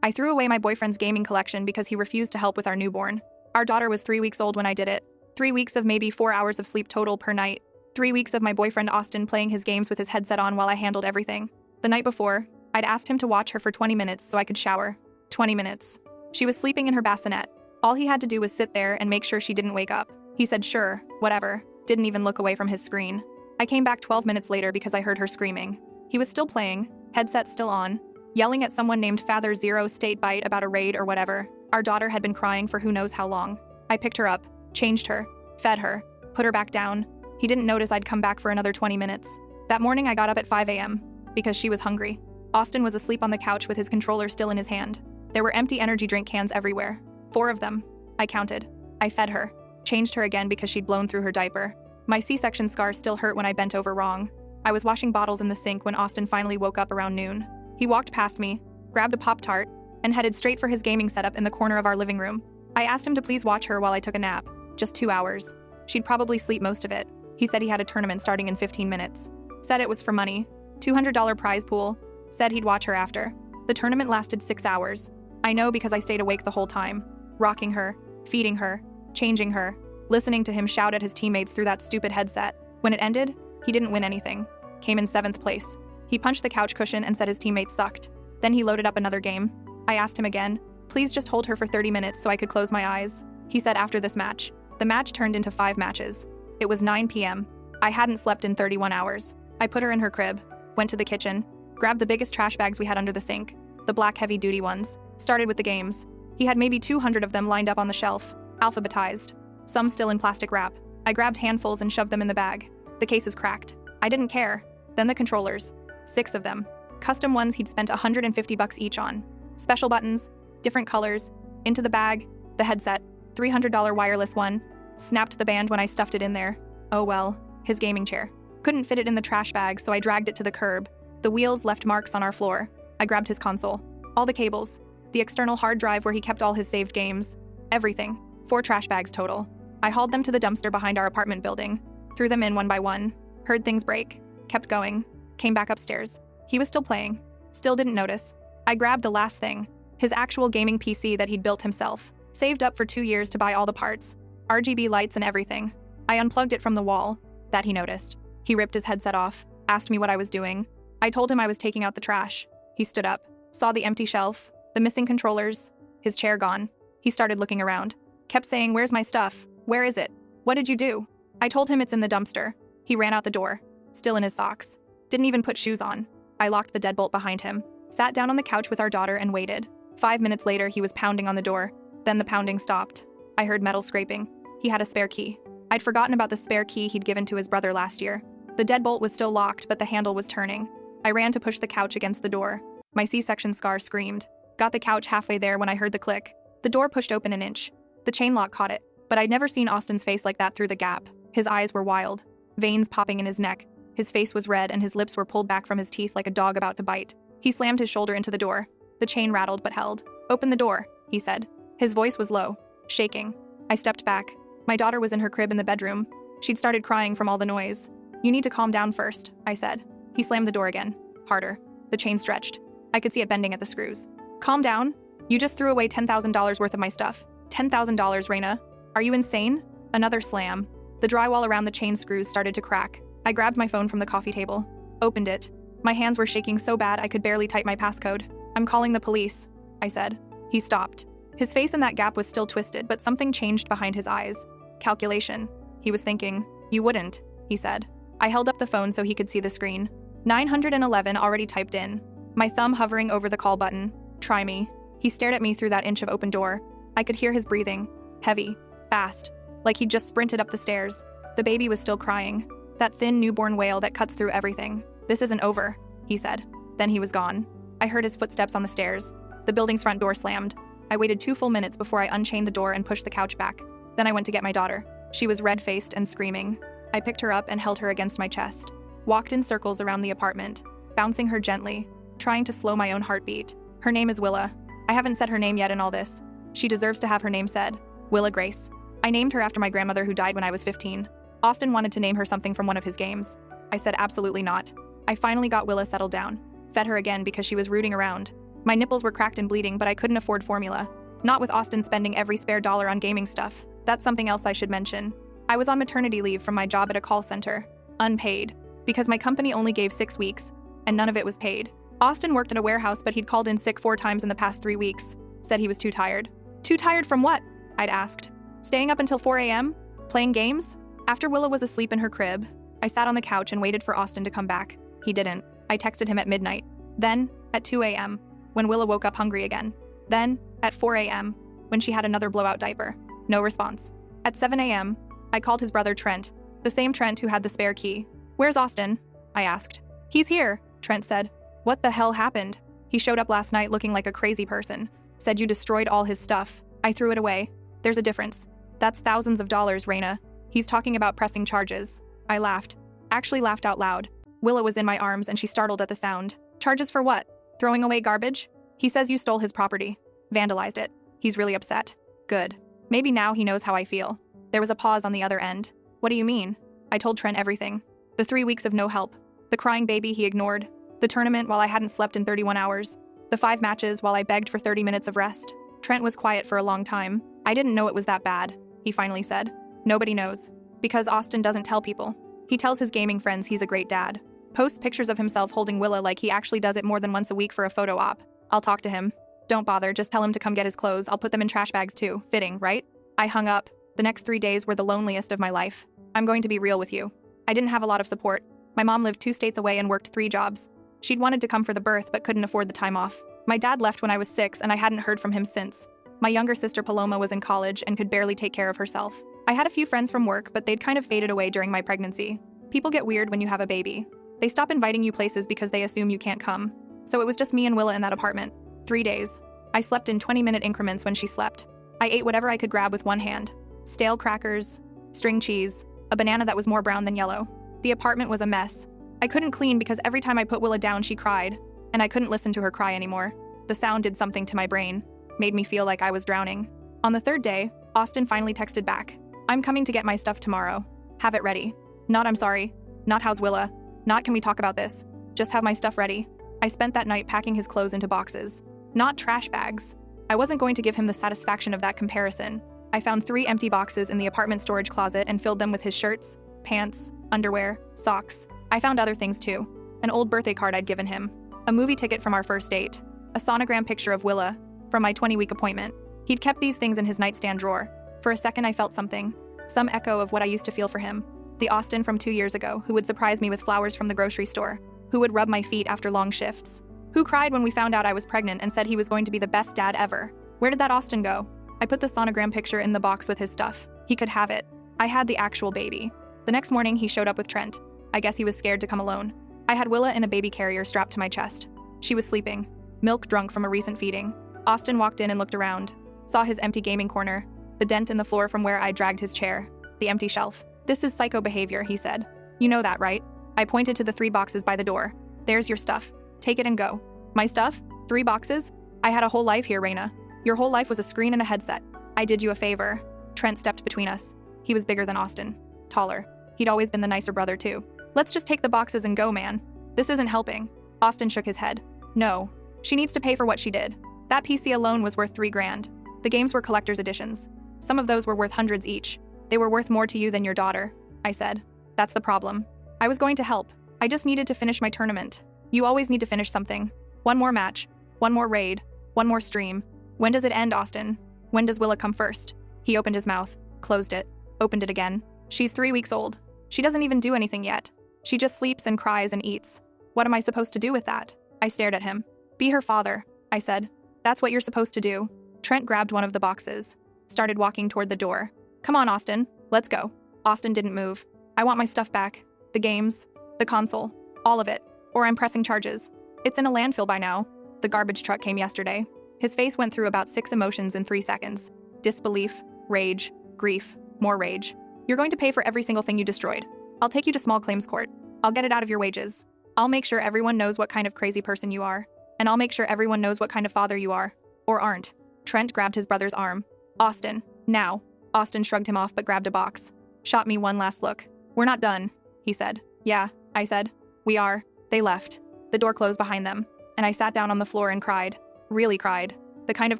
I threw away my boyfriend's gaming collection because he refused to help with our newborn. Our daughter was 3 weeks old when I did it. 3 weeks of maybe 4 hours of sleep total per night. 3 weeks of my boyfriend Austin playing his games with his headset on while I handled everything. The night before, I'd asked him to watch her for 20 minutes so I could shower. 20 minutes. She was sleeping in her bassinet. All he had to do was sit there and make sure she didn't wake up. He said sure, whatever, didn't even look away from his screen. I came back 12 minutes later because I heard her screaming. He was still playing, headset still on, yelling at someone named Father Zero State Bite about a raid or whatever. Our daughter had been crying for who knows how long. I picked her up, changed her, fed her, put her back down. He didn't notice I'd come back for another 20 minutes. That morning I got up at 5 a.m. because she was hungry. Austin was asleep on the couch with his controller still in his hand. There were empty energy drink cans everywhere. 4 of them. I counted. I fed her, changed her again because she'd blown through her diaper. My C-section scar still hurt when I bent over wrong. I was washing bottles in the sink when Austin finally woke up around noon. He walked past me, grabbed a Pop-Tart, and headed straight for his gaming setup in the corner of our living room. I asked him to please watch her while I took a nap. Just 2 hours. She'd probably sleep most of it. He said he had a tournament starting in 15 minutes. Said it was for money. $200 prize pool. Said he'd watch her after. The tournament lasted 6 hours. I know because I stayed awake the whole time. Rocking her, feeding her, changing her, listening to him shout at his teammates through that stupid headset. When it ended, he didn't win anything. Came in 7th place. He punched the couch cushion and said his teammates sucked. Then he loaded up another game. I asked him again, please just hold her for 30 minutes so I could close my eyes. He said after this match. The match turned into 5 matches. It was 9 p.m. I hadn't slept in 31 hours. I put her in her crib, went to the kitchen, grabbed the biggest trash bags we had under the sink, the black heavy-duty ones, started with the games. He had maybe 200 of them lined up on the shelf, alphabetized, some still in plastic wrap. I grabbed handfuls and shoved them in the bag. The cases cracked. I didn't care. Then the controllers. 6 of them. Custom ones he'd spent $150 each on. Special buttons, different colors, into the bag, the headset, $300 wireless one. Snapped the band when I stuffed it in there. Oh well, his gaming chair. Couldn't fit it in the trash bag, so I dragged it to the curb. The wheels left marks on our floor. I grabbed his console. All the cables. The external hard drive where he kept all his saved games. Everything. 4 trash bags total. I hauled them to the dumpster behind our apartment building. Threw them in one by one. Heard things break. Kept going. Came back upstairs. He was still playing. Still didn't notice. I grabbed the last thing. His actual gaming PC that he'd built himself. Saved up for 2 years to buy all the parts. RGB lights and everything. I unplugged it from the wall. That he noticed. He ripped his headset off. Asked me what I was doing. I told him I was taking out the trash. He stood up. Saw the empty shelf. The missing controllers. His chair gone. He started looking around. Kept saying, "Where's my stuff? Where is it? What did you do?" I told him it's in the dumpster. He ran out the door. Still in his socks. Didn't even put shoes on. I locked the deadbolt behind him. Sat down on the couch with our daughter and waited. 5 minutes later, he was pounding on the door. Then the pounding stopped. I heard metal scraping. He had a spare key. I'd forgotten about the spare key he'd given to his brother last year. The deadbolt was still locked, but the handle was turning. I ran to push the couch against the door. My C-section scar screamed. Got the couch halfway there when I heard the click. The door pushed open an inch. The chain lock caught it, but I'd never seen Austin's face like that through the gap. His eyes were wild, veins popping in his neck. His face was red and his lips were pulled back from his teeth like a dog about to bite. He slammed his shoulder into the door. The chain rattled but held. "Open the door," he said. His voice was low, shaking. I stepped back. My daughter was in her crib in the bedroom. She'd started crying from all the noise. "You need to calm down first," I said. He slammed the door again, harder. The chain stretched. I could see it bending at the screws. "Calm down? You just threw away $10,000 worth of my stuff. $10,000, Raina. Are you insane?" Another slam. The drywall around the chain screws started to crack. I grabbed my phone from the coffee table. Opened it. My hands were shaking so bad I could barely type my passcode. "I'm calling the police," I said. He stopped. His face in that gap was still twisted, but something changed behind his eyes. Calculation. He was thinking. "You wouldn't," he said. I held up the phone so he could see the screen. 911 already typed in. My thumb hovering over the call button. "Try me." He stared at me through that inch of open door. I could hear his breathing. Heavy. Fast. Like he'd just sprinted up the stairs. The baby was still crying. That thin newborn wail that cuts through everything. "This isn't over," he said. Then he was gone. I heard his footsteps on the stairs. The building's front door slammed. I waited 2 full minutes before I unchained the door and pushed the couch back. Then I went to get my daughter. She was red-faced and screaming. I picked her up and held her against my chest. Walked in circles around the apartment, bouncing her gently, trying to slow my own heartbeat. Her name is Willa. I haven't said her name yet in all this. She deserves to have her name said. Willa Grace. I named her after my grandmother who died when I was 15. Austin wanted to name her something from one of his games. I said absolutely not. I finally got Willa settled down. Fed her again because she was rooting around. My nipples were cracked and bleeding, but I couldn't afford formula. Not with Austin spending every spare dollar on gaming stuff. That's something else I should mention. I was on maternity leave from my job at a call center. Unpaid. Because my company only gave 6 weeks, and none of it was paid. Austin worked at a warehouse, but he'd called in sick 4 times in the past 3 weeks. Said he was too tired. Too tired from what? I'd asked. Staying up until 4 a.m.? Playing games? After Willa was asleep in her crib, I sat on the couch and waited for Austin to come back. He didn't. I texted him at midnight. Then, at 2 a.m., when Willa woke up hungry again. Then, at 4 a.m., when she had another blowout diaper. No response. At 7 a.m., I called his brother Trent, the same Trent who had the spare key. "Where's Austin?" I asked. "He's here," Trent said. "What the hell happened?" "He showed up last night looking like a crazy person. Said you destroyed all his stuff. I threw it away. There's a difference. That's thousands of dollars, Raina. He's talking about pressing charges." I laughed. Actually laughed out loud. Willa was in my arms and she startled at the sound. "Charges for what? Throwing away garbage?" "He says you stole his property. Vandalized it. He's really upset." "Good. Maybe now he knows how I feel." There was a pause on the other end. "What do you mean?" I told Trent everything. The 3 weeks of no help. The crying baby he ignored. The tournament while I hadn't slept in 31 hours. The 5 matches while I begged for 30 minutes of rest. Trent was quiet for a long time. "I didn't know it was that bad," he finally said. "Nobody knows. Because Austin doesn't tell people. He tells his gaming friends he's a great dad. Posts pictures of himself holding Willa like he actually does it more than once a week for a photo op. I'll talk to him. Don't bother, just tell him to come get his clothes. I'll put them in trash bags too. Fitting, right?" I hung up. The next 3 days were the loneliest of my life. I'm going to be real with you. I didn't have a lot of support. My mom lived 2 states away and worked 3 jobs. She'd wanted to come for the birth but couldn't afford the time off. My dad left when I was 6 and I hadn't heard from him since. My younger sister Paloma was in college and could barely take care of herself. I had a few friends from work, but they'd kind of faded away during my pregnancy. People get weird when you have a baby. They stop inviting you places because they assume you can't come. So it was just me and Willa in that apartment. 3 days. I slept in 20-minute increments when she slept. I ate whatever I could grab with one hand. Stale crackers, string cheese, a banana that was more brown than yellow. The apartment was a mess. I couldn't clean because every time I put Willa down she cried, and I couldn't listen to her cry anymore. The sound did something to my brain, made me feel like I was drowning. On the 3rd day, Austin finally texted back. "I'm coming to get my stuff tomorrow. Have it ready." Not "I'm sorry." Not "How's Willa?" Not "Can we talk about this?" Just "Have my stuff ready." I spent that night packing his clothes into boxes. Not trash bags. I wasn't going to give him the satisfaction of that comparison. I found 3 empty boxes in the apartment storage closet and filled them with his shirts, pants, underwear, socks. I found other things too. An old birthday card I'd given him. A movie ticket from our first date. A sonogram picture of Willa from my 20-week appointment. He'd kept these things in his nightstand drawer. For a second I felt something. Some echo of what I used to feel for him. The Austin from 2 years ago who would surprise me with flowers from the grocery store. Who would rub my feet after long shifts. Who cried when we found out I was pregnant and said he was going to be the best dad ever. Where did that Austin go? I put the sonogram picture in the box with his stuff. He could have it. I had the actual baby. The next morning he showed up with Trent. I guess he was scared to come alone. I had Willa in a baby carrier strapped to my chest. She was sleeping. Milk drunk from a recent feeding. Austin walked in and looked around. Saw his empty gaming corner. The dent in the floor from where I dragged his chair. The empty shelf. "This is psycho behavior," he said. "You know that, right?" I pointed to the 3 boxes by the door. "There's your stuff. Take it and go." "My stuff? 3 boxes? I had a whole life here, Raina. Your whole life was a screen and a headset. I did you a favor." Trent stepped between us. He was bigger than Austin. Taller. He'd always been the nicer brother, too. "Let's just take the boxes and go, man. This isn't helping." Austin shook his head. "No. She needs to pay for what she did. That PC alone was worth $3 grand. The games were collector's editions. Some of those were worth hundreds each. They were worth more to you than your daughter," I said. "That's the problem. I was going to help. I just needed to finish my tournament. You always need to finish something. One more match. One more raid. One more stream. When does it end, Austin? When does Willa come first?" He opened his mouth, closed it, opened it again. "She's 3 weeks old. She doesn't even do anything yet. She just sleeps and cries and eats. What am I supposed to do with that?" I stared at him. "Be her father," I said. "That's what you're supposed to do." Trent grabbed one of the boxes, started walking toward the door. "Come on, Austin. Let's go." Austin didn't move. "I want my stuff back. The games, the console, all of it. Or I'm pressing charges. It's in a landfill by now. The garbage truck came yesterday." His face went through about 6 emotions in 3 seconds. Disbelief, rage, grief, more rage. "You're going to pay for every single thing you destroyed. I'll take you to small claims court. I'll get it out of your wages. I'll make sure everyone knows what kind of crazy person you are. And I'll make sure everyone knows what kind of father you are. Or aren't." Trent grabbed his brother's arm. "Austin, now." Austin shrugged him off but grabbed a box. Shot me one last look. "We're not done," he said. "Yeah," I said. "We are." They left. The door closed behind them, and I sat down on the floor and cried. Really cried. The kind of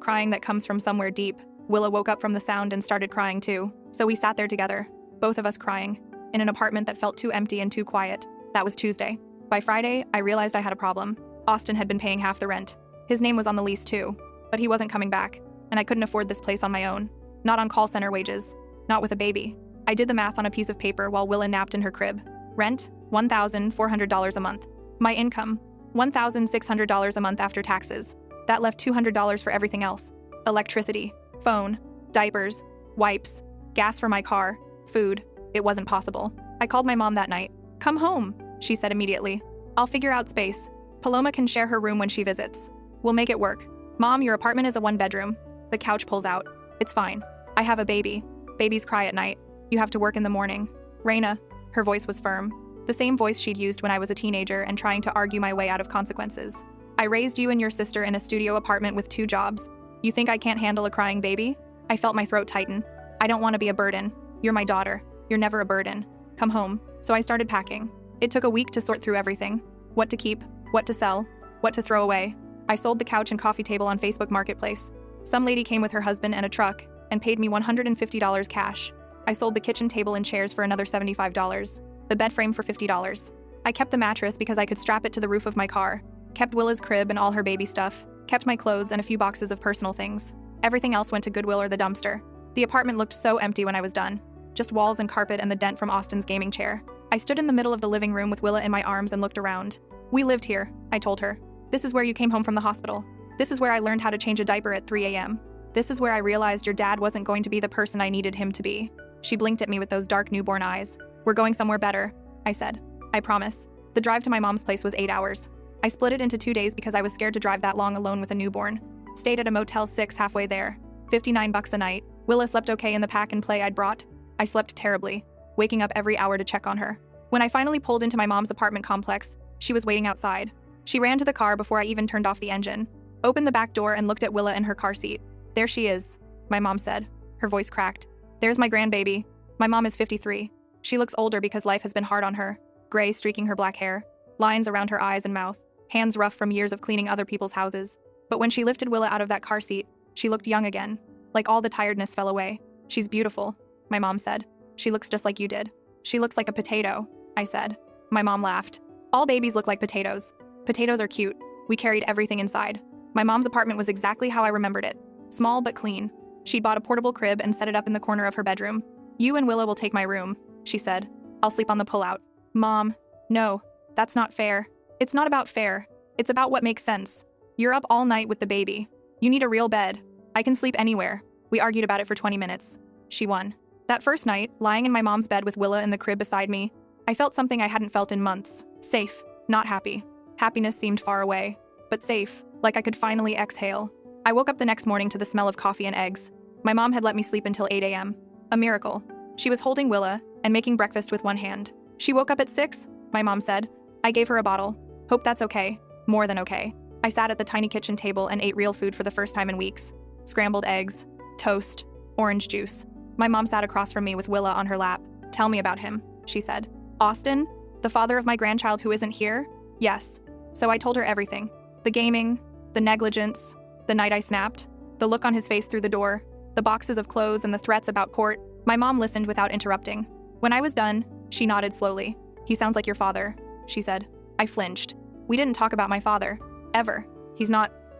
crying that comes from somewhere deep. Willa woke up from the sound and started crying too. So we sat there together, both of us crying, in an apartment that felt too empty and too quiet. That was Tuesday. By Friday, I realized I had a problem. Austin had been paying half the rent. His name was on the lease too, but he wasn't coming back, and I couldn't afford this place on my own. Not on call center wages. Not with a baby. I did the math on a piece of paper while Willa napped in her crib. Rent, $1,400 a month. My income, $1,600 a month after taxes. That left $200 for everything else. Electricity, phone, diapers, wipes, gas for my car, food. It wasn't possible. I called my mom that night. "Come home," she said immediately. "I'll figure out space. Paloma can share her room when she visits. We'll make it work. Mom, your apartment is a 1-bedroom. The couch pulls out. It's fine. I have a baby. Babies cry at night. You have to work in the morning. Raina," her voice was firm, the same voice she'd used when I was a teenager and trying to argue my way out of consequences. "I raised you and your sister in a studio apartment with 2 jobs. You think I can't handle a crying baby?" I felt my throat tighten. "I don't want to be a burden. You're my daughter. You're never a burden. Come home." So I started packing. It took a week to sort through everything. What to keep, what to sell, what to throw away. I sold the couch and coffee table on Facebook Marketplace. Some lady came with her husband and a truck and paid me $150 cash. I sold the kitchen table and chairs for another $75. The bed frame for $50. I kept the mattress because I could strap it to the roof of my car. Kept Willa's crib and all her baby stuff. Kept my clothes and a few boxes of personal things. Everything else went to Goodwill or the dumpster. The apartment looked so empty when I was done. Just walls and carpet and the dent from Austin's gaming chair. I stood in the middle of the living room with Willa in my arms and looked around. "We lived here," I told her. "This is where you came home from the hospital. This is where I learned how to change a diaper at 3 a.m. This is where I realized your dad wasn't going to be the person I needed him to be." She blinked at me with those dark newborn eyes. "We're going somewhere better," I said. "I promise." The drive to my mom's place was 8 hours. I split it into 2 days because I was scared to drive that long alone with a newborn. Stayed at a Motel 6 halfway there. $59 a night. Willa slept okay in the pack and play I'd brought. I slept terribly, waking up every hour to check on her. When I finally pulled into my mom's apartment complex, she was waiting outside. She ran to the car before I even turned off the engine, opened the back door and looked at Willa in her car seat. "There she is," my mom said. Her voice cracked. "There's my grandbaby." My mom is 53. She looks older because life has been hard on her. Gray streaking her black hair, lines around her eyes and mouth, hands rough from years of cleaning other people's houses. But when she lifted Willa out of that car seat, she looked young again. Like all the tiredness fell away. "She's beautiful," my mom said. "She looks just like you did." "She looks like a potato," I said. My mom laughed. "All babies look like potatoes. Potatoes are cute. We carried everything inside." My mom's apartment was exactly how I remembered it. Small but clean. She'd bought a portable crib and set it up in the corner of her bedroom. "You and Willa will take my room," she said. "I'll sleep on the pullout." "Mom, no, that's not fair." "It's not about fair. It's about what makes sense. You're up all night with the baby. You need a real bed. I can sleep anywhere." We argued about it for 20 minutes. She won. That first night, lying in my mom's bed with Willa in the crib beside me, I felt something I hadn't felt in months. Safe, not happy. Happiness seemed far away, but safe, like I could finally exhale. I woke up the next morning to the smell of coffee and eggs. My mom had let me sleep until 8 a.m. A miracle. She was holding Willa and making breakfast with one hand. "She woke up at 6, my mom said. I gave her a bottle. "Hope that's okay." More than okay. I sat at the tiny kitchen table and ate real food for the first time in weeks. Scrambled eggs, toast, orange juice. My mom sat across from me with Willa on her lap. "Tell me about him," she said. "Austin? The father of my grandchild who isn't here?" "Yes." So I told her everything. The gaming, the negligence, the night I snapped, the look on his face through the door, the boxes of clothes and the threats about court. My mom listened without interrupting. When I was done, she nodded slowly. "He sounds like your father," she said. I flinched. "We didn't talk about my father. Ever.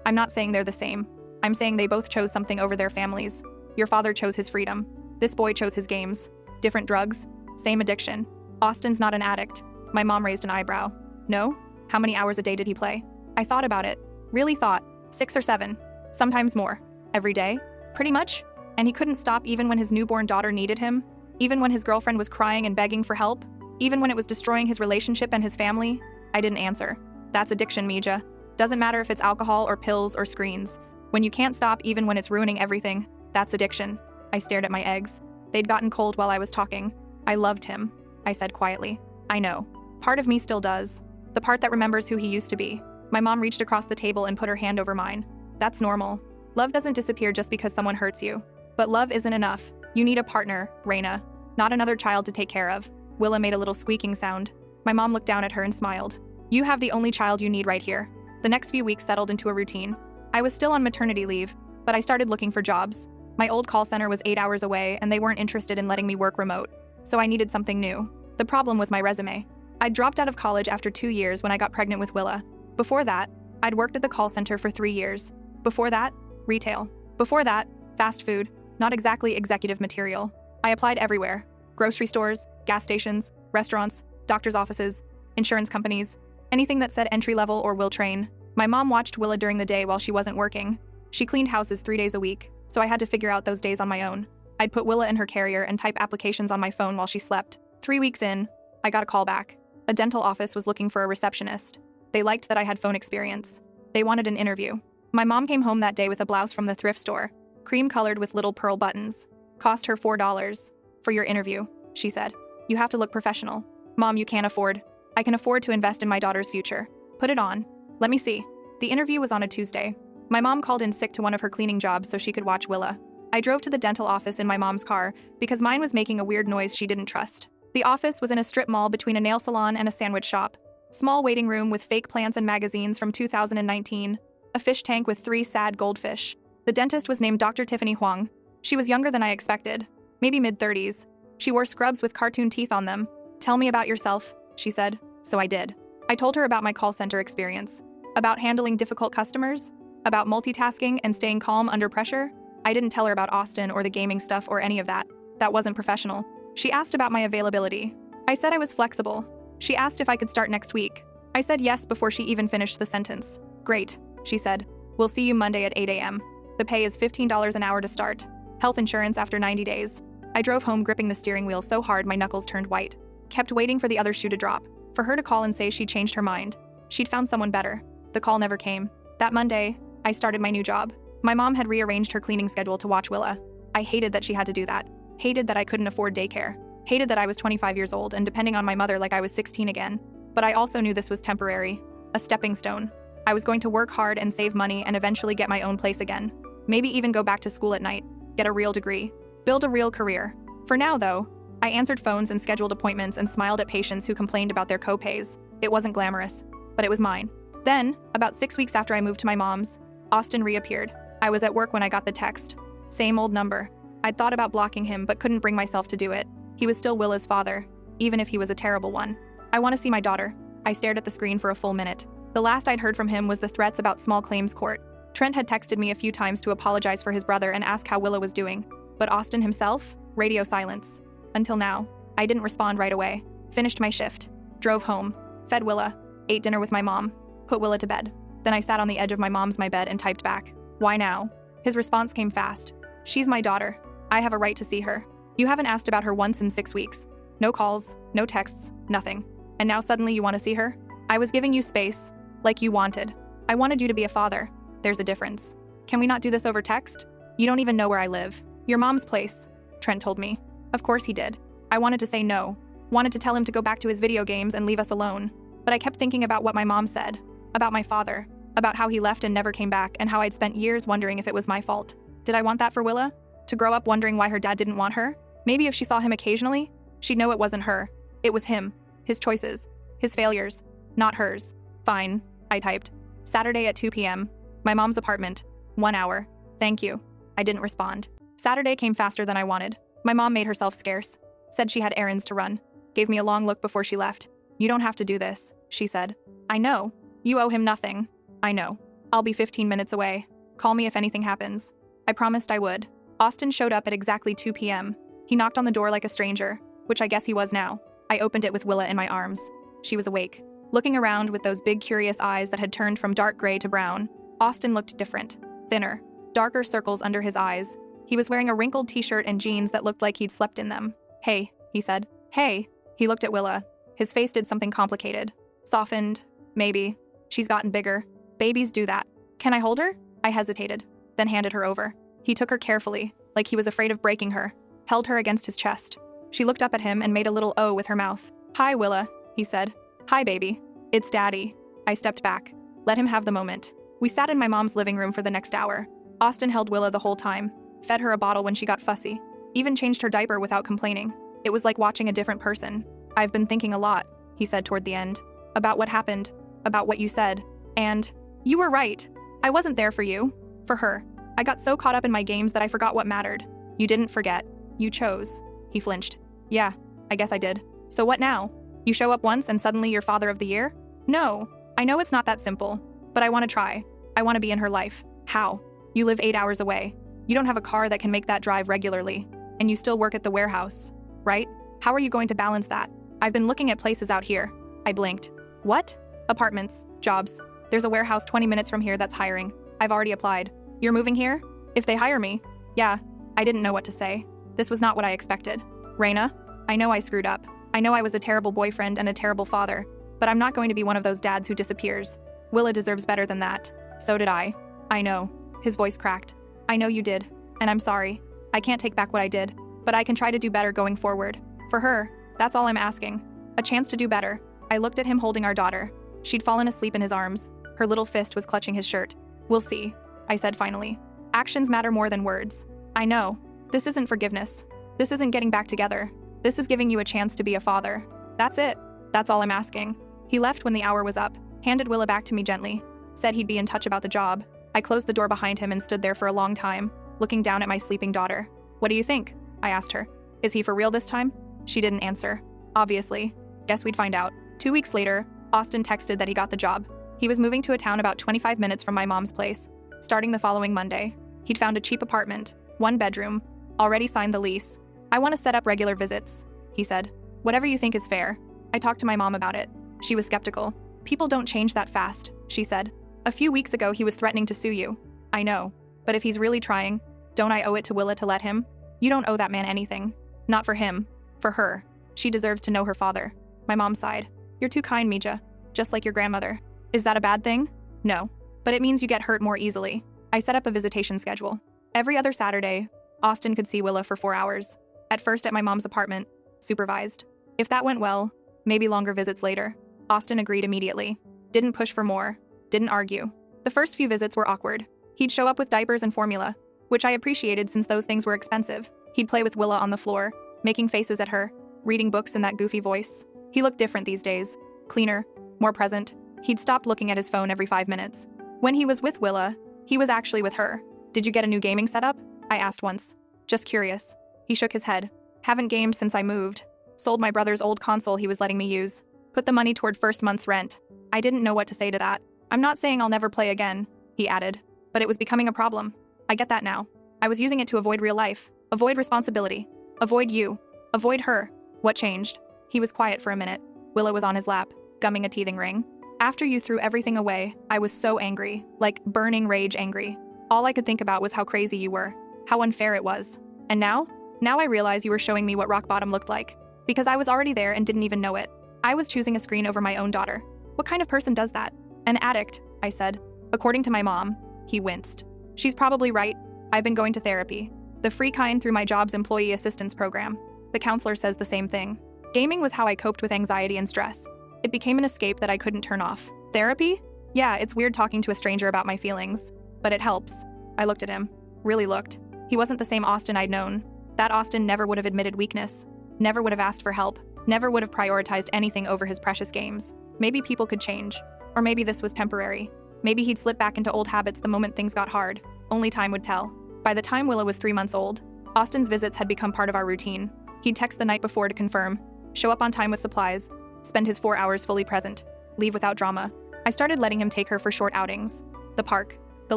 I'm not saying they're the same. I'm saying they both chose something over their families. Your father chose his freedom. This boy chose his games. Different drugs. Same addiction. Austin's not an addict." My mom raised an eyebrow. "No? How many hours a day did he play?" I thought about it. Really thought. 6 or 7. Sometimes more. Every day? Pretty much. And he couldn't stop even when his newborn daughter needed him? Even when his girlfriend was crying and begging for help? Even when it was destroying his relationship and his family? I didn't answer. That's addiction, Mija. Doesn't matter if it's alcohol or pills or screens. When you can't stop even when it's ruining everything, that's addiction. I stared at my eggs. They'd gotten cold while I was talking. "I loved him," I said quietly. "I know. Part of me still does. The part that remembers who he used to be." My mom reached across the table and put her hand over mine. "That's normal. Love doesn't disappear just because someone hurts you. But love isn't enough. You need a partner, Raina. Not another child to take care of." Willa made a little squeaking sound. My mom looked down at her and smiled. "You have the only child you need right here." The next few weeks settled into a routine. I was still on maternity leave, but I started looking for jobs. My old call center was 8 hours away and they weren't interested in letting me work remote, so I needed something new. The problem was my resume. I'd dropped out of college after 2 years when I got pregnant with Willa. Before that, I'd worked at the call center for 3 years. Before that, retail. Before that, fast food, not exactly executive material. I applied everywhere. Grocery stores, gas stations, restaurants, doctor's offices, insurance companies, anything that said entry level or will train. My mom watched Willa during the day while she wasn't working. She cleaned houses 3 days a week, so I had to figure out those days on my own. I'd put Willa in her carrier and type applications on my phone while she slept. 3 weeks in, I got a call back. A dental office was looking for a receptionist. They liked that I had phone experience. They wanted an interview. My mom came home that day with a blouse from the thrift store, cream-colored with little pearl buttons. Cost her $4. For your interview, she said. You have to look professional. Mom, you can't afford. I can afford to invest in my daughter's future. Put it on. Let me see. The interview was on a Tuesday. My mom called in sick to one of her cleaning jobs so she could watch Willa. I drove to the dental office in my mom's car because mine was making a weird noise she didn't trust. The office was in a strip mall between a nail salon and a sandwich shop. Small waiting room with fake plants and magazines from 2019. A fish tank with 3 sad goldfish. The dentist was named Dr. Tiffany Huang. She was younger than I expected, maybe mid-30s. She wore scrubs with cartoon teeth on them. Tell me about yourself, she said, so I did. I told her about my call center experience, about handling difficult customers, about multitasking and staying calm under pressure. I didn't tell her about Austin or the gaming stuff or any of that. That wasn't professional. She asked about my availability. I said I was flexible. She asked if I could start next week. I said yes before she even finished the sentence. Great, she said. We'll see you Monday at 8 a.m. The pay is $15 an hour to start. Health insurance after 90 days. I drove home gripping the steering wheel so hard my knuckles turned white. Kept waiting for the other shoe to drop. For her to call and say she'd changed her mind. She'd found someone better. The call never came. That Monday, I started my new job. My mom had rearranged her cleaning schedule to watch Willa. I hated that she had to do that. Hated that I couldn't afford daycare. Hated that I was 25 years old and depending on my mother like I was 16 again. But I also knew this was temporary. A stepping stone. I was going to work hard and save money and eventually get my own place again. Maybe even go back to school at night. Get a real degree. Build a real career. For now, though, I answered phones and scheduled appointments and smiled at patients who complained about their co-pays. It wasn't glamorous, but it was mine. Then, about 6 weeks after I moved to my mom's, Austin reappeared. I was at work when I got the text. Same old number. I'd thought about blocking him but couldn't bring myself to do it. He was still Willa's father, even if he was a terrible one. I want to see my daughter. I stared at the screen for a full minute. The last I'd heard from him was the threats about small claims court. Trent had texted me a few times to apologize for his brother and ask how Willa was doing. But Austin himself? Radio silence. Until now. I didn't respond right away. Finished my shift. Drove home. Fed Willa. Ate dinner with my mom. Put Willa to bed. Then I sat on the edge of my bed and typed back. Why now? His response came fast. She's my daughter. I have a right to see her. You haven't asked about her once in 6 weeks. No calls, no texts, nothing. And now suddenly you want to see her? I was giving you space, like you wanted. I wanted you to be a father. There's a difference. Can we not do this over text? You don't even know where I live. Your mom's place, Trent told me. Of course he did. I wanted to say no. Wanted to tell him to go back to his video games and leave us alone. But I kept thinking about what my mom said. About my father. About how he left and never came back and how I'd spent years wondering if it was my fault. Did I want that for Willa? To grow up wondering why her dad didn't want her? Maybe if she saw him occasionally, she'd know it wasn't her. It was him. His choices. His failures. Not hers. Fine, I typed. Saturday at 2 p.m. My mom's apartment. 1 hour. Thank you. I didn't respond. Saturday came faster than I wanted. My mom made herself scarce. Said she had errands to run. Gave me a long look before she left. You don't have to do this, she said. I know. You owe him nothing. I know. I'll be 15 minutes away. Call me if anything happens. I promised I would. Austin showed up at exactly 2 p.m. He knocked on the door like a stranger, which I guess he was now. I opened it with Willa in my arms. She was awake. Looking around with those big curious eyes that had turned from dark gray to brown, Austin looked different. Thinner. Darker circles under his eyes. He was wearing a wrinkled t-shirt and jeans that looked like he'd slept in them. Hey, he said. Hey. He looked at Willa. His face did something complicated. Softened. Maybe. She's gotten bigger. Babies do that. Can I hold her? I hesitated, then handed her over. He took her carefully, like he was afraid of breaking her, held her against his chest. She looked up at him and made a little O with her mouth. Hi, Willa, he said. Hi, baby. It's Daddy. I stepped back. Let him have the moment. We sat in my mom's living room for the next hour. Austin held Willa the whole time, fed her a bottle when she got fussy, even changed her diaper without complaining. It was like watching a different person. I've been thinking a lot, he said toward the end, about what happened, about what you said, and you were right. I wasn't there for you. For her. I got so caught up in my games that I forgot what mattered. You didn't forget. You chose. He flinched. Yeah, I guess I did. So what now? You show up once and suddenly you're father of the year? No. I know it's not that simple, but I want to try. I want to be in her life. How? You live 8 hours away. You don't have a car that can make that drive regularly. And you still work at the warehouse, right? How are you going to balance that? I've been looking at places out here. I blinked. What? Apartments, jobs. There's a warehouse 20 minutes from here that's hiring. I've already applied. You're moving here? If they hire me. Yeah. I didn't know what to say. This was not what I expected. Raina, I know I screwed up. I know I was a terrible boyfriend and a terrible father, but I'm not going to be one of those dads who disappears. Willa deserves better than that. So did I. I know. His voice cracked. I know you did. And I'm sorry. I can't take back what I did, but I can try to do better going forward. For her, that's all I'm asking. A chance to do better. I looked at him holding our daughter. She'd fallen asleep in his arms. Her little fist was clutching his shirt. We'll see, I said finally. Actions matter more than words. I know. This isn't forgiveness. This isn't getting back together. This is giving you a chance to be a father. That's it. That's all I'm asking. He left when the hour was up, handed Willa back to me gently, said he'd be in touch about the job. I closed the door behind him and stood there for a long time, looking down at my sleeping daughter. What do you think? I asked her. Is he for real this time? She didn't answer. Obviously. Guess we'd find out. 2 weeks later, Austin texted that he got the job. He was moving to a town about 25 minutes from my mom's place, starting the following Monday. He'd found a cheap apartment, 1 bedroom, already signed the lease. I want to set up regular visits, he said. Whatever you think is fair. I talked to my mom about it. She was skeptical. People don't change that fast, she said. A few weeks ago, he was threatening to sue you. I know. But if he's really trying, don't I owe it to Willa to let him? You don't owe that man anything. Not for him. For her. She deserves to know her father. My mom sighed. You're too kind, Mija. Just like your grandmother. Is that a bad thing? No. But it means you get hurt more easily. I set up a visitation schedule. Every other Saturday, Austin could see Willa for 4 hours. At first at my mom's apartment, supervised. If that went well, maybe longer visits later. Austin agreed immediately. Didn't push for more. Didn't argue. The first few visits were awkward. He'd show up with diapers and formula, which I appreciated since those things were expensive. He'd play with Willa on the floor, making faces at her, reading books in that goofy voice. He looked different these days. Cleaner, more present. He'd stopped looking at his phone every 5 minutes. When he was with Willa, he was actually with her. Did you get a new gaming setup? I asked once. Just curious. He shook his head. Haven't gamed since I moved. Sold my brother's old console he was letting me use. Put the money toward first month's rent. I didn't know what to say to that. I'm not saying I'll never play again, he added. But it was becoming a problem. I get that now. I was using it to avoid real life. Avoid responsibility. Avoid you. Avoid her. What changed? He was quiet for a minute. Willa was on his lap, gumming a teething ring. After you threw everything away, I was so angry, like burning rage angry. All I could think about was how crazy you were, how unfair it was. And now? Now I realize you were showing me what rock bottom looked like. Because I was already there and didn't even know it. I was choosing a screen over my own daughter. What kind of person does that? An addict, I said. According to my mom. He winced. She's probably right. I've been going to therapy. The free kind through my job's employee assistance program. The counselor says the same thing. Gaming was how I coped with anxiety and stress. It became an escape that I couldn't turn off. Therapy? Yeah, it's weird talking to a stranger about my feelings. But it helps. I looked at him. Really looked. He wasn't the same Austin I'd known. That Austin never would have admitted weakness. Never would have asked for help. Never would have prioritized anything over his precious games. Maybe people could change. Or maybe this was temporary. Maybe he'd slip back into old habits the moment things got hard. Only time would tell. By the time Willa was 3 months old, Austin's visits had become part of our routine. He'd text the night before to confirm, show up on time with supplies, spend his 4 hours fully present, leave without drama. I started letting him take her for short outings. The park, the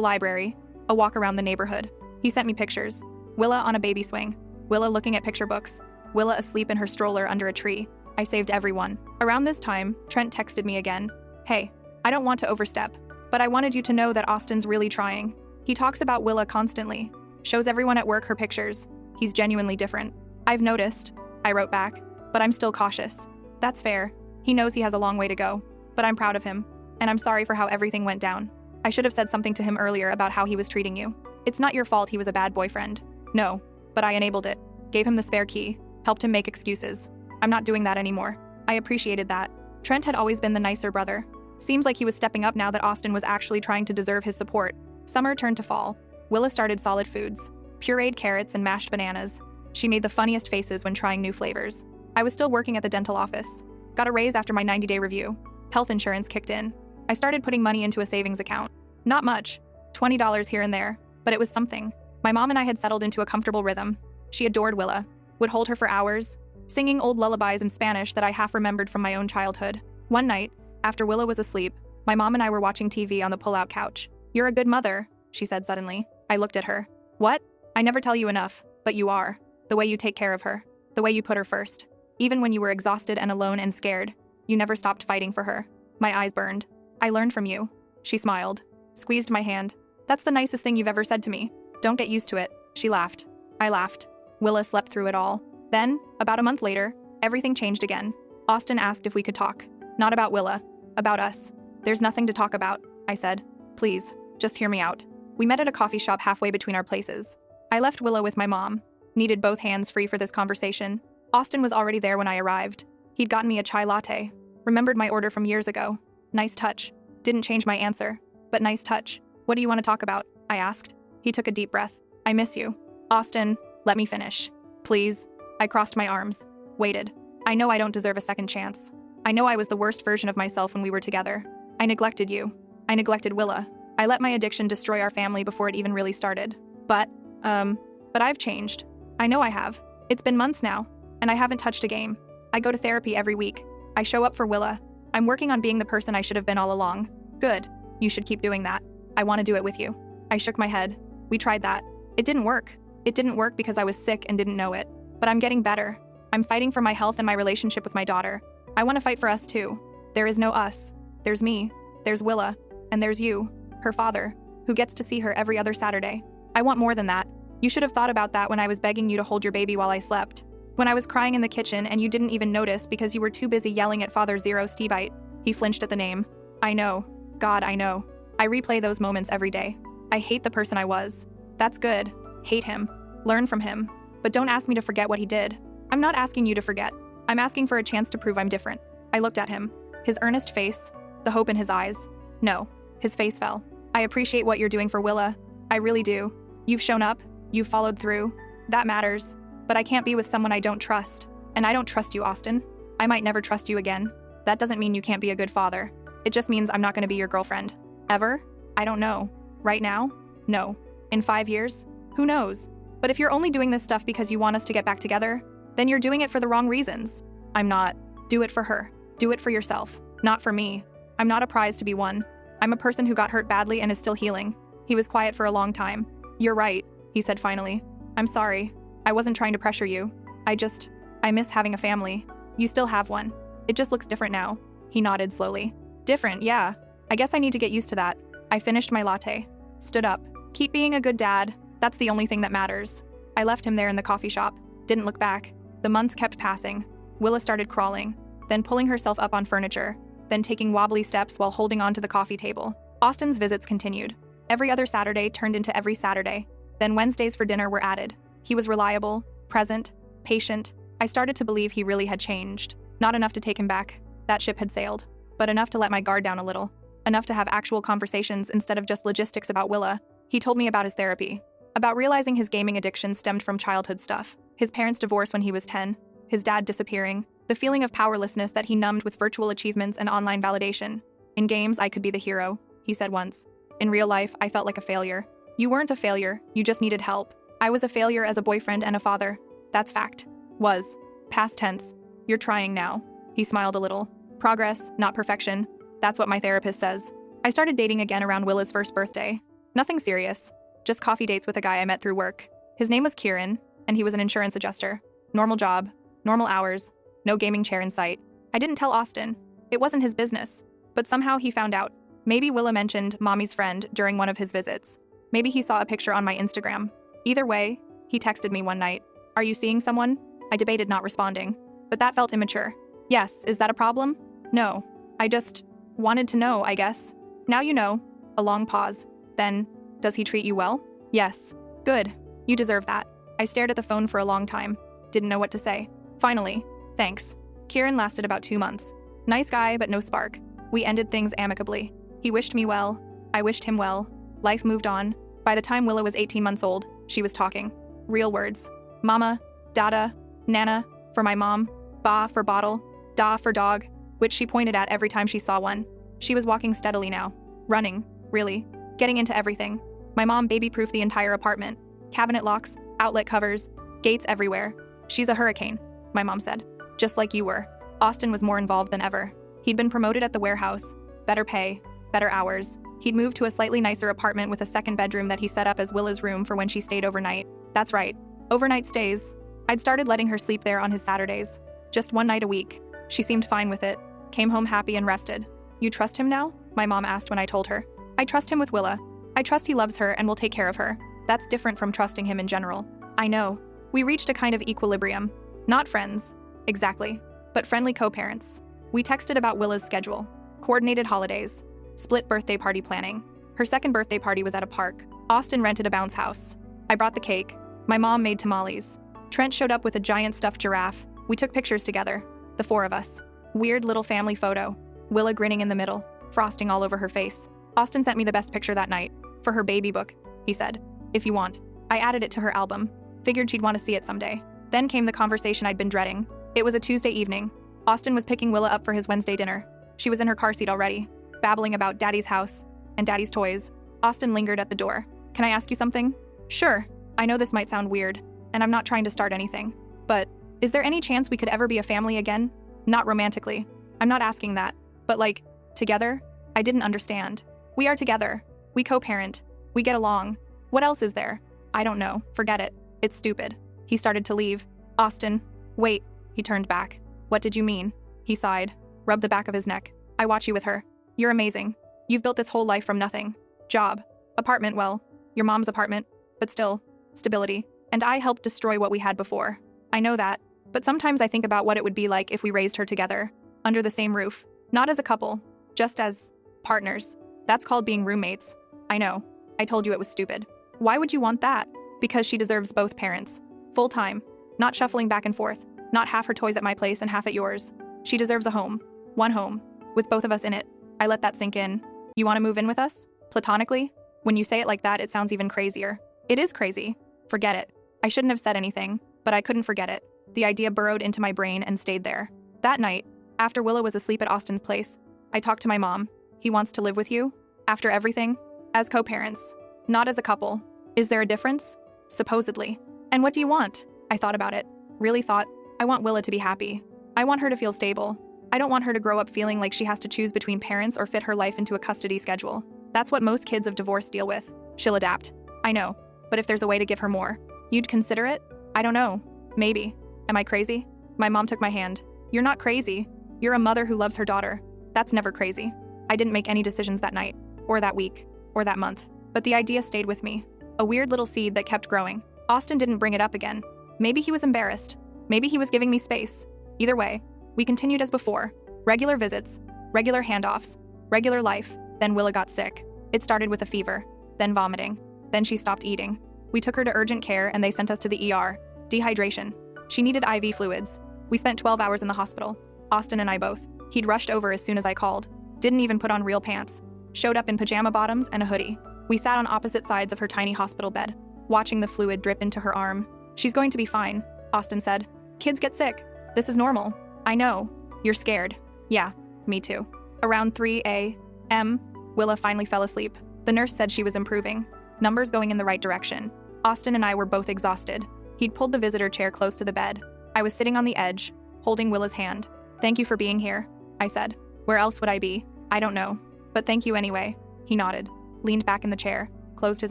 library, a walk around the neighborhood. He sent me pictures. Willa on a baby swing. Willa looking at picture books. Willa asleep in her stroller under a tree. I saved everyone. Around this time, Trent texted me again. Hey, I don't want to overstep, but I wanted you to know that Austin's really trying. He talks about Willa constantly. Shows everyone at work her pictures. He's genuinely different. I've noticed, I wrote back, but I'm still cautious. That's fair. He knows he has a long way to go, but I'm proud of him, and I'm sorry for how everything went down. I should have said something to him earlier about how he was treating you. It's not your fault he was a bad boyfriend. No, but I enabled it. Gave him the spare key. Helped him make excuses. I'm not doing that anymore. I appreciated that. Trent had always been the nicer brother. Seems like he was stepping up now that Austin was actually trying to deserve his support. Summer turned to fall. Willa started solid foods. Pureed carrots and mashed bananas. She made the funniest faces when trying new flavors. I was still working at the dental office. Got a raise after my 90-day review. Health insurance kicked in. I started putting money into a savings account. Not much, $20 here and there, but it was something. My mom and I had settled into a comfortable rhythm. She adored Willa, would hold her for hours, singing old lullabies in Spanish that I half remembered from my own childhood. One night, after Willa was asleep, my mom and I were watching TV on the pull-out couch. "You're a good mother," she said suddenly. I looked at her. "What? I never tell you enough, but you are. The way you take care of her, the way you put her first. Even when you were exhausted and alone and scared, you never stopped fighting for her." My eyes burned. "I learned from you." She smiled, squeezed my hand. "That's the nicest thing you've ever said to me. Don't get used to it." She laughed. I laughed. Willa slept through it all. Then, about a month later, everything changed again. Austin asked if we could talk. Not about Willa. About us. "There's nothing to talk about," I said. "Please, just hear me out." We met at a coffee shop halfway between our places. I left Willa with my mom. Needed both hands free for this conversation. Austin was already there when I arrived. He'd gotten me a chai latte. Remembered my order from years ago. Nice touch. Didn't change my answer, but nice touch. "What do you want to talk about?" I asked. He took a deep breath. "I miss you." "Austin, let me finish. Please." I crossed my arms. Waited. I know I don't deserve a second chance. I know I was the worst version of myself when we were together. I neglected you. I neglected Willa. I let my addiction destroy our family before it even really started. But I've changed. I know I have. It's been months now, and I haven't touched a game. I go to therapy every week. I show up for Willa. I'm working on being the person I should have been all along. Good. You should keep doing that. I want to do it with you. I shook my head. We tried that. It didn't work. It didn't work because I was sick and didn't know it. But I'm getting better. I'm fighting for my health and my relationship with my daughter. I want to fight for us too. There is no us. There's me. There's Willa. And there's you, her father, who gets to see her every other Saturday. I want more than that. You should have thought about that when I was begging you to hold your baby while I slept. When I was crying in the kitchen and you didn't even notice because you were too busy yelling at Father Zero Stevite. He flinched at the name. I know. God, I know. I replay those moments every day. I hate the person I was. That's good. Hate him. Learn from him. But don't ask me to forget what he did. I'm not asking you to forget. I'm asking for a chance to prove I'm different. I looked at him. His earnest face. The hope in his eyes. No. His face fell. I appreciate what you're doing for Willa. I really do. You've shown up. You've followed through. That matters. But I can't be with someone I don't trust. And I don't trust you, Austin. I might never trust you again. That doesn't mean you can't be a good father. It just means I'm not going to be your girlfriend. Ever? I don't know. Right now? No. In 5 years? Who knows? But if you're only doing this stuff because you want us to get back together, then you're doing it for the wrong reasons. I'm not. Do it for her. Do it for yourself. Not for me. I'm not a prize to be won. I'm a person who got hurt badly and is still healing. He was quiet for a long time. You're right, he said finally. I'm sorry. I wasn't trying to pressure you. I miss having a family. You still have one. It just looks different now. He nodded slowly. Different, yeah. I guess I need to get used to that. I finished my latte. Stood up. Keep being a good dad. That's the only thing that matters. I left him there in the coffee shop. Didn't look back. The months kept passing. Willa started crawling, then pulling herself up on furniture, then taking wobbly steps while holding on to the coffee table. Austin's visits continued. Every other Saturday turned into every Saturday. Then Wednesdays for dinner were added. He was reliable, present, patient. I started to believe he really had changed. Not enough to take him back. That ship had sailed. But enough to let my guard down a little. Enough to have actual conversations instead of just logistics about Willa. He told me about his therapy. About realizing his gaming addiction stemmed from childhood stuff. His parents' divorce when he was 10. His dad disappearing. The feeling of powerlessness that he numbed with virtual achievements and online validation. In games, I could be the hero, he said once. In real life, I felt like a failure. You weren't a failure, you just needed help. I was a failure as a boyfriend and a father. That's fact. Was. Past tense. You're trying now. He smiled a little. Progress, not perfection. That's what my therapist says. I started dating again around Willa's first birthday. Nothing serious. Just coffee dates with a guy I met through work. His name was Kieran, and he was an insurance adjuster. Normal job, normal hours, no gaming chair in sight. I didn't tell Austin. It wasn't his business. But somehow he found out. Maybe Willa mentioned Mommy's friend during one of his visits. Maybe he saw a picture on my Instagram. Either way, he texted me one night. Are you seeing someone? I debated not responding. But that felt immature. Yes, is that a problem? No. I just wanted to know, I guess. Now you know. A long pause. Then, does he treat you well? Yes. Good. You deserve that. I stared at the phone for a long time. Didn't know what to say. Finally, thanks. Kieran lasted about 2 months. Nice guy, but no spark. We ended things amicably. He wished me well. I wished him well. Life moved on. By the time Willa was 18 months old, she was talking. Real words. Mama, Dada, Nana, for my mom, Ba for bottle, Da for dog, which she pointed at every time she saw one. She was walking steadily now. Running, really. Getting into everything. My mom baby-proofed the entire apartment. Cabinet locks, outlet covers, gates everywhere. She's a hurricane, my mom said. Just like you were. Austin was more involved than ever. He'd been promoted at the warehouse. Better pay, better hours. He'd moved to a slightly nicer apartment with a second bedroom that he set up as Willa's room for when she stayed overnight. That's right. Overnight stays. I'd started letting her sleep there on his Saturdays. Just one night a week. She seemed fine with it. Came home happy and rested. You trust him now? My mom asked when I told her. I trust him with Willa. I trust he loves her and will take care of her. That's different from trusting him in general. I know. We reached a kind of equilibrium. Not friends. Exactly. But friendly co-parents. We texted about Willa's schedule. Coordinated holidays. Split birthday party planning. Her second birthday party was at a park. Austin rented a bounce house. I brought the cake. My mom made tamales. Trent showed up with a giant stuffed giraffe. We took pictures together. The four of us. Weird little family photo. Willa grinning in the middle, frosting all over her face. Austin sent me the best picture that night. For her baby book, he said. If you want. I added it to her album. Figured she'd want to see it someday. Then came the conversation I'd been dreading. It was a Tuesday evening. Austin was picking Willa up for his Wednesday dinner. She was in her car seat already, babbling about Daddy's house and Daddy's toys. Austin lingered at the door. Can I ask you something? Sure. I know this might sound weird, and I'm not trying to start anything. But, is there any chance we could ever be a family again? Not romantically. I'm not asking that. But like, together? I didn't understand. We are together. We co-parent. We get along. What else is there? I don't know. Forget it. It's stupid. He started to leave. Austin. Wait. He turned back. What did you mean? He sighed, rubbed the back of his neck. I watch you with her. You're amazing. You've built this whole life from nothing. Job. Apartment, well, your mom's apartment. But still, stability. And I helped destroy what we had before. I know that. But sometimes I think about what it would be like if we raised her together. Under the same roof. Not as a couple. Just as partners. That's called being roommates. I know. I told you it was stupid. Why would you want that? Because she deserves both parents. Full time. Not shuffling back and forth. Not half her toys at my place and half at yours. She deserves a home. One home. With both of us in it. I let that sink in. You want to move in with us? Platonically? When you say it like that, it sounds even crazier. It is crazy. Forget it. I shouldn't have said anything, but I couldn't forget it. The idea burrowed into my brain and stayed there. That night, after Willa was asleep at Austin's place, I talked to my mom. He wants to live with you? After everything? As co-parents. Not as a couple. Is there a difference? Supposedly. And what do you want? I thought about it. Really thought. I want Willa to be happy. I want her to feel stable. I don't want her to grow up feeling like she has to choose between parents or fit her life into a custody schedule. That's what most kids of divorce deal with. She'll adapt. I know. But if there's a way to give her more, you'd consider it? I don't know. Maybe. Am I crazy? My mom took my hand. You're not crazy. You're a mother who loves her daughter. That's never crazy. I didn't make any decisions that night, or that week, or that month. But the idea stayed with me. A weird little seed that kept growing. Austin didn't bring it up again. Maybe he was embarrassed. Maybe he was giving me space. Either way, we continued as before. Regular visits, regular handoffs, regular life. Then Willa got sick. It started with a fever, then vomiting. Then she stopped eating. We took her to urgent care and they sent us to the ER. Dehydration. She needed IV fluids. We spent 12 hours in the hospital. Austin and I both. He'd rushed over as soon as I called. Didn't even put on real pants. Showed up in pajama bottoms and a hoodie. We sat on opposite sides of her tiny hospital bed, watching the fluid drip into her arm. She's going to be fine, Austin said. Kids get sick. This is normal. I know. You're scared. Yeah, me too. Around 3 a.m., Willa finally fell asleep. The nurse said she was improving. Numbers going in the right direction. Austin and I were both exhausted. He'd pulled the visitor chair close to the bed. I was sitting on the edge, holding Willa's hand. Thank you for being here, I said. Where else would I be? I don't know. But thank you anyway. He nodded, leaned back in the chair, closed his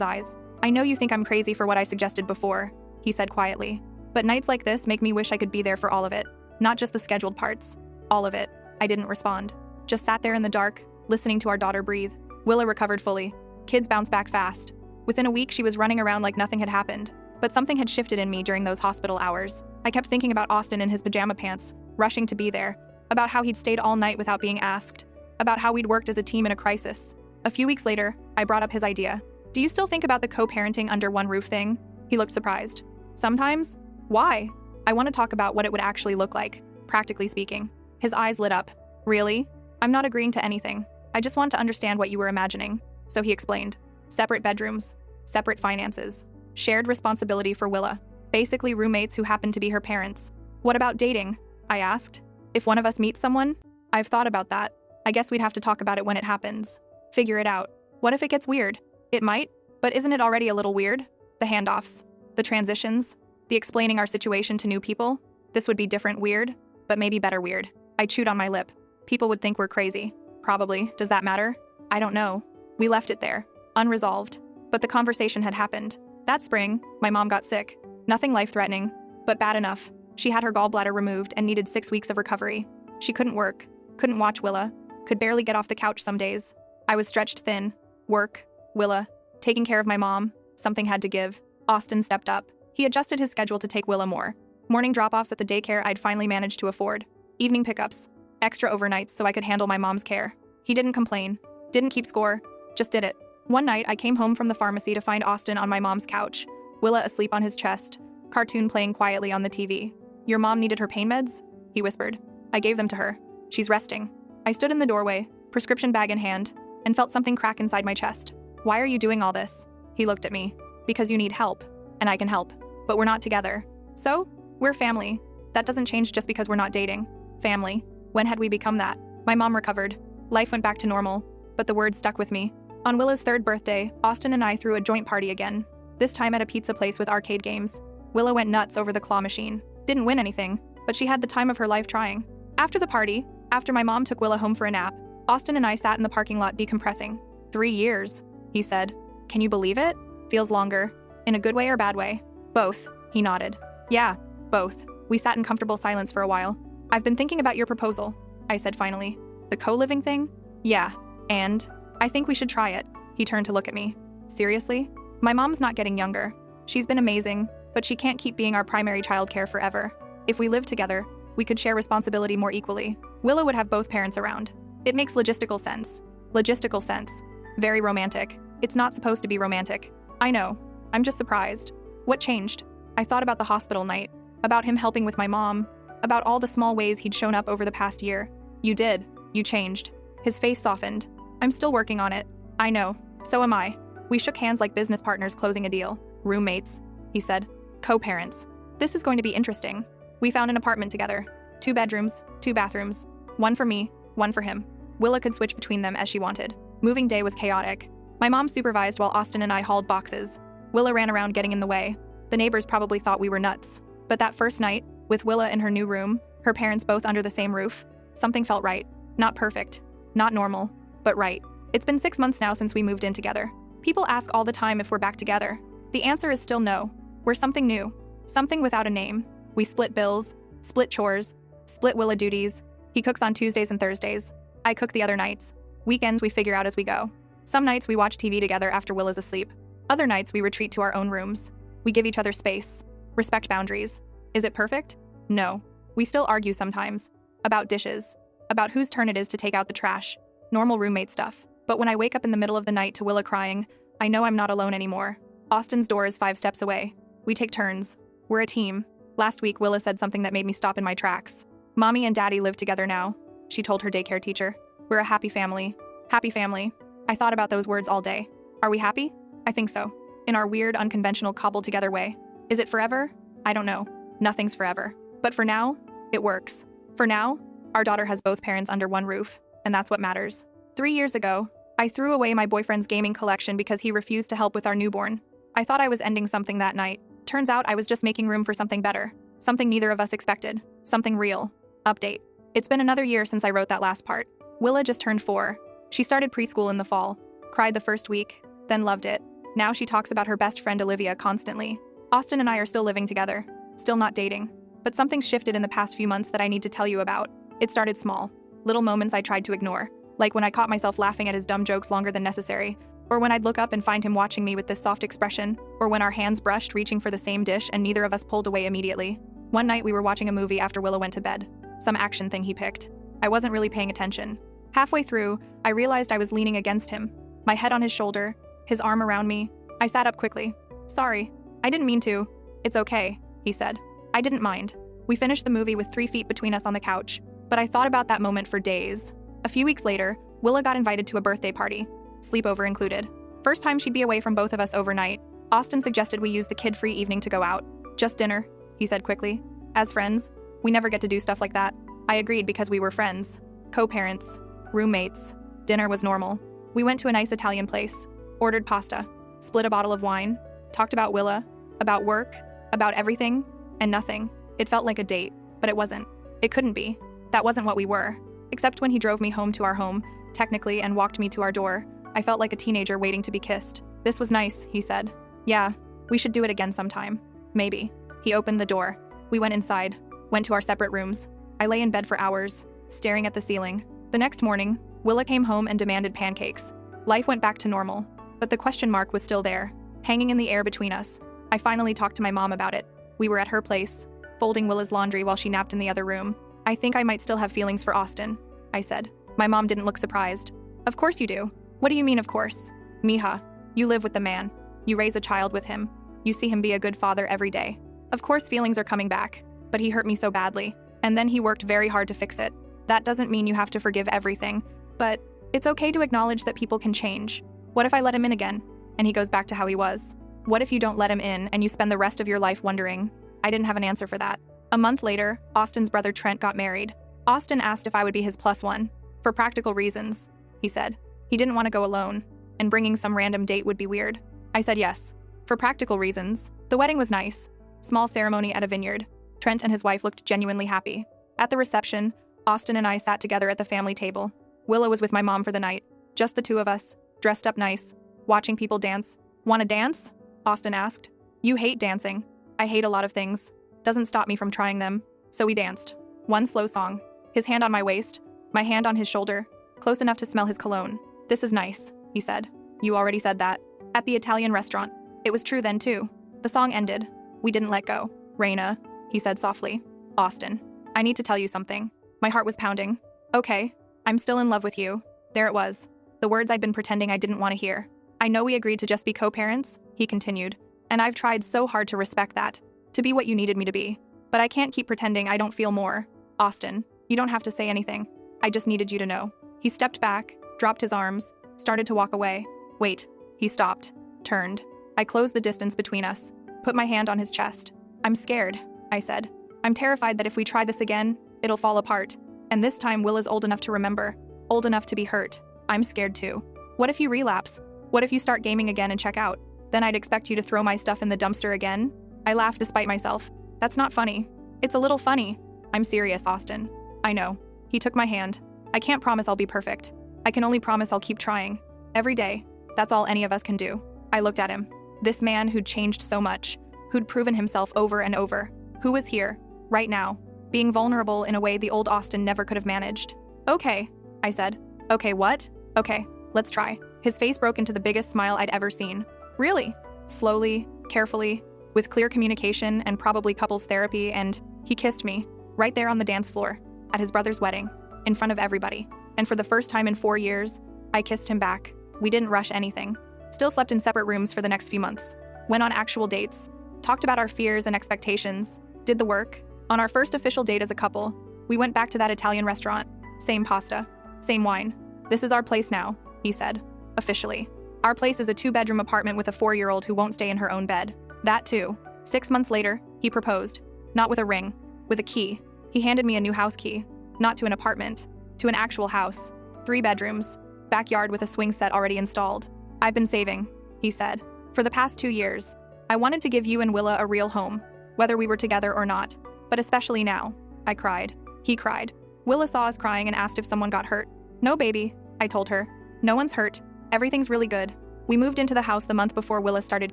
eyes. I know you think I'm crazy for what I suggested before, he said quietly. But nights like this make me wish I could be there for all of it. Not just the scheduled parts. All of it. I didn't respond. Just sat there in the dark, listening to our daughter breathe. Willa recovered fully. Kids bounce back fast. Within a week, she was running around like nothing had happened. But something had shifted in me during those hospital hours. I kept thinking about Austin in his pajama pants, rushing to be there. About how he'd stayed all night without being asked. About how we'd worked as a team in a crisis. A few weeks later, I brought up his idea. Do you still think about the co-parenting under one roof thing? He looked surprised. Sometimes? Why? I want to talk about what it would actually look like, practically speaking. His eyes lit up. Really? I'm not agreeing to anything. I just want to understand what you were imagining. So he explained. Separate bedrooms. Separate finances. Shared responsibility for Willa. Basically roommates who happen to be her parents. What about dating? I asked. If one of us meets someone? I've thought about that. I guess we'd have to talk about it when it happens. Figure it out. What if it gets weird? It might, but isn't it already a little weird? The handoffs, the transitions, the explaining our situation to new people. This would be different weird, but maybe better weird. I chewed on my lip. People would think we're crazy. Probably. Does that matter? I don't know. We left it there, unresolved. But the conversation had happened. That spring, my mom got sick. Nothing life-threatening, but bad enough. She had her gallbladder removed and needed 6 weeks of recovery. She couldn't work, couldn't watch Willa, could barely get off the couch some days. I was stretched thin. Work, Willa, taking care of my mom. Something had to give. Austin stepped up. He adjusted his schedule to take Willa more. Morning drop-offs at the daycare I'd finally managed to afford. Evening pickups. Extra overnights so I could handle my mom's care. He didn't complain. Didn't keep score. Just did it. One night, I came home from the pharmacy to find Austin on my mom's couch. Willa asleep on his chest. Cartoon playing quietly on the TV. Your mom needed her pain meds? He whispered. I gave them to her. She's resting. I stood in the doorway, prescription bag in hand, and felt something crack inside my chest. Why are you doing all this? He looked at me. Because you need help, and I can help. But we're not together. So, we're family. That doesn't change just because we're not dating. Family. When had we become that? My mom recovered. Life went back to normal, but the word stuck with me. On Willa's 3rd birthday, Austin and I threw a joint party again. This time at a pizza place with arcade games. Willa went nuts over the claw machine. Didn't win anything, but she had the time of her life trying. After the party, after my mom took Willa home for a nap, Austin and I sat in the parking lot decompressing. 3 years, he said. Can you believe it? Feels longer. In a good way or bad way? Both, he nodded. Yeah, both. We sat in comfortable silence for a while. I've been thinking about your proposal, I said finally. The co-living thing? Yeah, and I think we should try it. He turned to look at me. Seriously? My mom's not getting younger. She's been amazing, but she can't keep being our primary childcare forever. If we lived together, we could share responsibility more equally. Willa would have both parents around. It makes logistical sense. Logistical sense. Very romantic. It's not supposed to be romantic. I know. I'm just surprised. What changed? I thought about the hospital night, about him helping with my mom, about all the small ways he'd shown up over the past year. You did. You changed. His face softened. I'm still working on it. I know. So am I. We shook hands like business partners closing a deal. Roommates, he said. Co-parents. This is going to be interesting. We found an apartment together. 2 bedrooms, 2 bathrooms. 1 for me, 1 for him. Willa could switch between them as she wanted. Moving day was chaotic. My mom supervised while Austin and I hauled boxes. Willa ran around getting in the way. The neighbors probably thought we were nuts. But that first night, with Willa in her new room, her parents both under the same roof, something felt right. Not perfect. Not normal. But right. It's been 6 months now since we moved in together. People ask all the time if we're back together. The answer is still no. We're something new. Something without a name. We split bills, split chores, split Willa duties. He cooks on Tuesdays and Thursdays. I cook the other nights. Weekends we figure out as we go. Some nights we watch TV together after Willa's asleep. Other nights we retreat to our own rooms. We give each other space. Respect boundaries. Is it perfect? No. We still argue sometimes. About dishes. About whose turn it is to take out the trash. Normal roommate stuff. But when I wake up in the middle of the night to Willa crying, I know I'm not alone anymore. Austin's door is 5 steps away. We take turns. We're a team. Last week, Willa said something that made me stop in my tracks. Mommy and Daddy live together now, she told her daycare teacher. We're a happy family. Happy family. I thought about those words all day. Are we happy? I think so. In our weird, unconventional, cobbled-together way. Is it forever? I don't know. Nothing's forever. But for now, it works. For now, our daughter has both parents under one roof, and that's what matters. 3 years ago, I threw away my boyfriend's gaming collection because he refused to help with our newborn. I thought I was ending something that night. Turns out I was just making room for something better. Something neither of us expected. Something real. Update. It's been another year since I wrote that last part. Willa just turned 4. She started preschool in the fall. Cried the first week, then loved it. Now she talks about her best friend Olivia constantly. Austin and I are still living together. Still not dating. But something's shifted in the past few months that I need to tell you about. It started small. Little moments I tried to ignore. Like when I caught myself laughing at his dumb jokes longer than necessary. Or when I'd look up and find him watching me with this soft expression. Or when our hands brushed reaching for the same dish and neither of us pulled away immediately. One night we were watching a movie after Willa went to bed. Some action thing he picked. I wasn't really paying attention. Halfway through, I realized I was leaning against him. My head on his shoulder, his arm around me. I sat up quickly. Sorry. I didn't mean to. It's okay, he said. I didn't mind. We finished the movie with 3 feet between us on the couch. But I thought about that moment for days. A few weeks later, Willa got invited to a birthday party. Sleepover included. First time she'd be away from both of us overnight. Austin suggested we use the kid-free evening to go out. Just dinner, he said quickly. As friends, we never get to do stuff like that. I agreed because we were friends. Co-parents. Roommates. Dinner was normal. We went to a nice Italian place. ordered pasta, split a bottle of wine, talked about Willa, about work, about everything, and nothing. It felt like a date, but it wasn't. It couldn't be. That wasn't what we were. Except when he drove me home to our home, technically, and walked me to our door, I felt like a teenager waiting to be kissed. This was nice, he said. Yeah, we should do it again sometime. Maybe. He opened the door. We went inside, went to our separate rooms. I lay in bed for hours, staring at the ceiling. The next morning, Willa came home and demanded pancakes. Life went back to normal, but the question mark was still there, hanging in the air between us. I finally talked to my mom about it. We were at her place, folding Willa's laundry while she napped in the other room. I think I might still have feelings for Austin, I said. My mom didn't look surprised. Of course you do. What do you mean, of course? Mija, you live with the man. You raise a child with him. You see him be a good father every day. Of course feelings are coming back, but he hurt me so badly. And then he worked very hard to fix it. That doesn't mean you have to forgive everything, but it's okay to acknowledge that people can change. What if I let him in again, and he goes back to how he was? What if you don't let him in and you spend the rest of your life wondering? I didn't have an answer for that. A month later, Austin's brother Trent got married. Austin asked if I would be his plus one. For practical reasons, he said. He didn't want to go alone, and bringing some random date would be weird. I said yes. For practical reasons. The wedding was nice. Small ceremony at a vineyard. Trent and his wife looked genuinely happy. At the reception, Austin and I sat together at the family table. Willa was with my mom for the night. Just the two of us, dressed up nice, watching people dance. "Want to dance?" Austin asked. "You hate dancing." "I hate a lot of things. Doesn't stop me from trying them." So we danced. One slow song. His hand on my waist, my hand on his shoulder, close enough to smell his cologne. "This is nice," he said. "You already said that." At the Italian restaurant. It was true then too. The song ended. We didn't let go. "Reina," he said softly. "Austin, I need to tell you something." My heart was pounding. "Okay, I'm still in love with you." There it was. The words I'd been pretending I didn't want to hear. "I know we agreed to just be co-parents," he continued, "and I've tried so hard to respect that, to be what you needed me to be. But I can't keep pretending I don't feel more. Austin, you don't have to say anything. I just needed you to know." He stepped back, dropped his arms, started to walk away. "Wait." He stopped, turned. I closed the distance between us, put my hand on his chest. "I'm scared," I said. "I'm terrified that if we try this again, it'll fall apart. And this time Willa's old enough to remember, old enough to be hurt. I'm scared too. What if you relapse? What if you start gaming again and check out? Then I'd expect you to throw my stuff in the dumpster again?" I laughed despite myself. "That's not funny." "It's a little funny." "I'm serious, Austin." "I know." He took my hand. "I can't promise I'll be perfect. I can only promise I'll keep trying. Every day. That's all any of us can do." I looked at him. This man who'd changed so much, who'd proven himself over and over, who was here, right now, being vulnerable in a way the old Austin never could have managed. "Okay," I said. "Okay, what?" "Okay, let's try." His face broke into the biggest smile I'd ever seen. "Really?" Slowly, carefully, with clear communication and probably couples therapy, and he kissed me, right there on the dance floor, at his brother's wedding, in front of everybody. And for the first time in 4 years, I kissed him back. We didn't rush anything. Still slept in separate rooms for the next few months. Went on actual dates. Talked about our fears and expectations. Did the work. On our first official date as a couple, we went back to that Italian restaurant. Same pasta. Same wine. "This is our place now," he said. "Officially. Our place is a 2-bedroom apartment with a 4-year-old who won't stay in her own bed. That too." 6 months later, he proposed. Not with a ring. With a key. He handed me a new house key. Not to an apartment. To an actual house. 3 bedrooms. Backyard with a swing set already installed. "I've been saving," he said. "For the past 2 years. I wanted to give you and Willa a real home, whether we were together or not. But especially now." I cried. He cried. Willa saw us crying and asked if someone got hurt. "No, baby," I told her. "No one's hurt. Everything's really good." We moved into the house the month before Willa started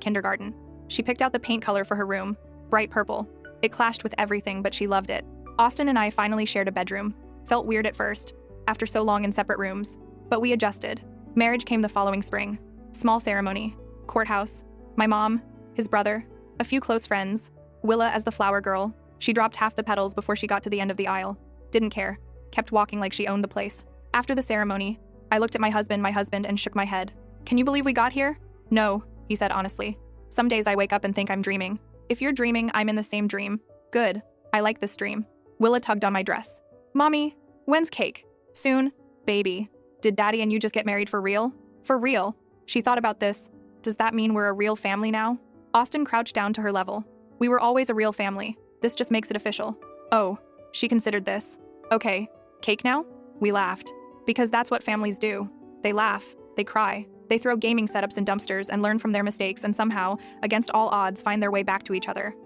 kindergarten. She picked out the paint color for her room. Bright purple. It clashed with everything, but she loved it. Austin and I finally shared a bedroom. Felt weird at first, after so long in separate rooms. But we adjusted. Marriage came the following spring. Small ceremony. Courthouse. My mom, his brother, a few close friends. Willa as the flower girl. She dropped half the petals before she got to the end of the aisle. Didn't care. Kept walking like she owned the place. After the ceremony, I looked at my husband, and shook my head. "Can you believe we got here?" "No," he said honestly. "Some days I wake up and think I'm dreaming. If you're dreaming, I'm in the same dream." "Good. I like this dream." Willa tugged on my dress. "Mommy, when's cake?" "Soon, baby." "Did Daddy and you just get married for real?" "For real." She thought about this. "Does that mean we're a real family now?" Austin crouched down to her level. "We were always a real family. This just makes it official." "Oh." She considered this. "Okay, cake now?" We laughed. Because that's what families do. They laugh, they cry, They throw gaming setups in dumpsters and learn from their mistakes and somehow, against all odds, find their way back to each other.